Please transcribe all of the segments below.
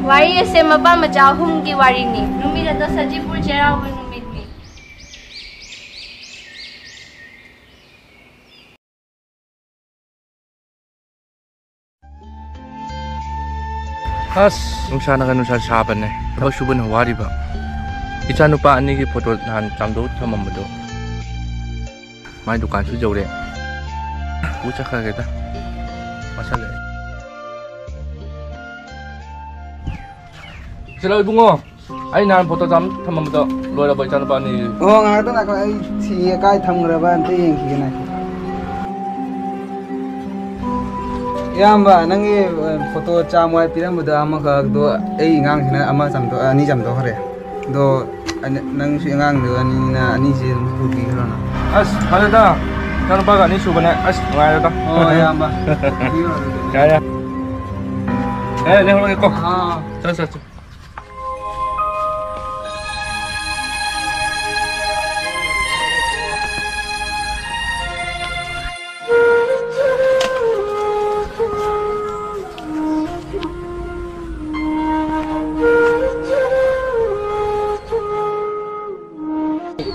वारी से मपा मचा हुम की वारी नी नुमी दा सजीपुर चेराव नुमी नी अस नुसा नगा नुसा साबने थबक सुबन वारी बा इचा नुपा अनि की फोटो नान चामदो थममबदो माय दुकान सु जौरे पूछा खगेदा मसाले चलो इबुंगो आई नान फोटो चाम थममबदो लोरा बा इचा नुपा नि ओ ngata na ko ai si kai thamgraba ante yengki na yamba nangi photo chamwai pirambuda amaka do ei ngang sina ama chamdo ani chamdo hare do nang si ngang do ani na ani si puti hrona as halada kan ba ga ni subane as ngai da oh yamba ya ya le holo ko ha sa sa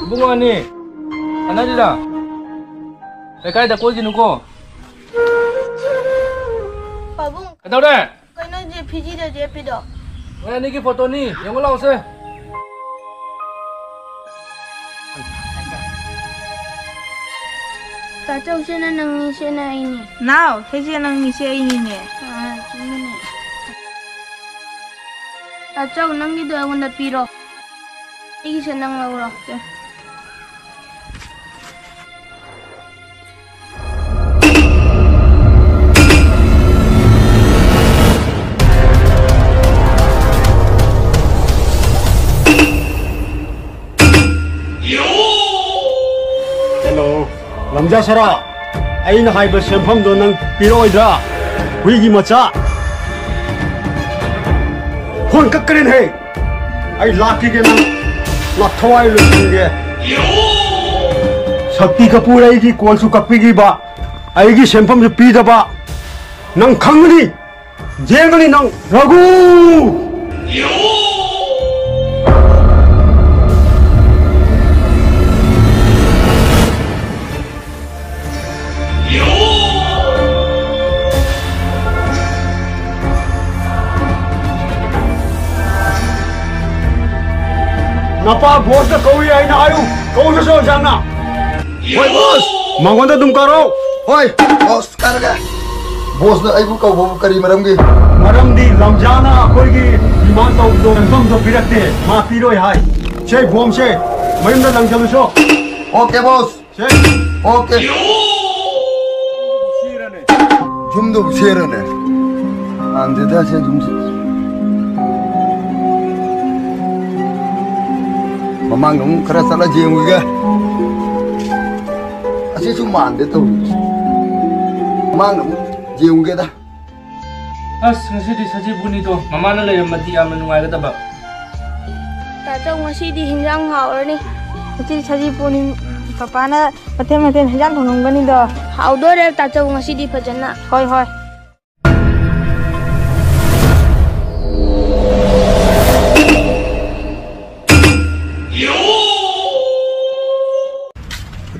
bungo ani anadira kai da ko jinu ko pabung kadau de kai na je phiji de je pido ani ki photo ni yang lao se ta chau se na nang ni se na ini nào thế chứ năng ni se ini ne chini ni ta chau nang ni do ngon da piro igi se nang lo ro lamjasara aina haiba sempham do nang piroidra huigi macha hon kakren he ai laki ge nang lathwai lu ge sakti kapur ai gi kolsu kapi gi ba ai gi sempham ju pi da ba nang khangni jengani nang ragu Napa bos na kawi ay na kayo. Kawi na so jang na. Hoy boss, mangonda dum karo. Hoy, boss karga. Boss na ay bu kaw bu kari maram gi. Maram di lamjana koi gi iman taw do bom do pirakte. Ma piroi hai. Chei bom che. Mayum na lang jalu so. Okay boss. Chei. Okay. Jum do sirane. Ande da se jum. Mamang dong keras salah jeng juga. Asyik cuma ande tu. Mamang dong jeng juga dah. as ngasi di saji buni to mama na le mati am nungai ga ba ta chau ngasi di hinjang hau ni chứ saji puni papa na mathe mathe hinjang thong gani do hau do re ta chau ngasi di phajana hoi hoi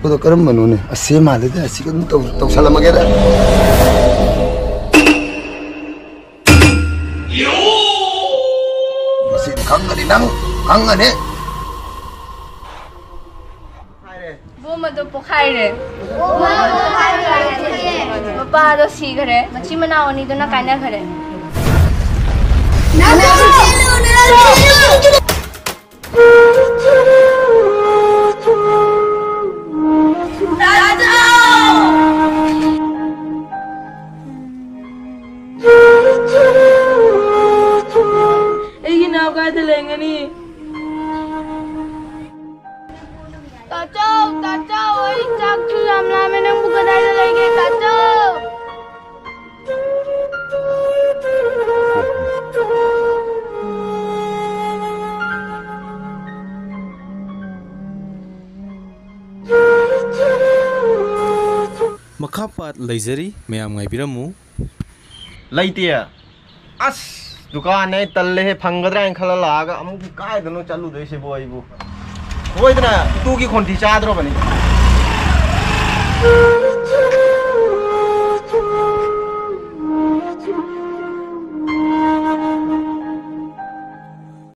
Aku tu kerana mana ni? Asyik malah dah. Asyik kan tahu salah macam dah. Asyik kangen ni nang, kangen ni. bo ma do pokhai re papa do si gare machi mana oni do na kaina gare na कदाई लेंगे ताचो मखापात लेजरी ma'am गाइबिरमु लेते अस दुकान है तल्ले फंगद्रा खला लागा अमुक कायदनो चलू देसे बो आइबो होइदना तू की खोंटी चाद्रो बनी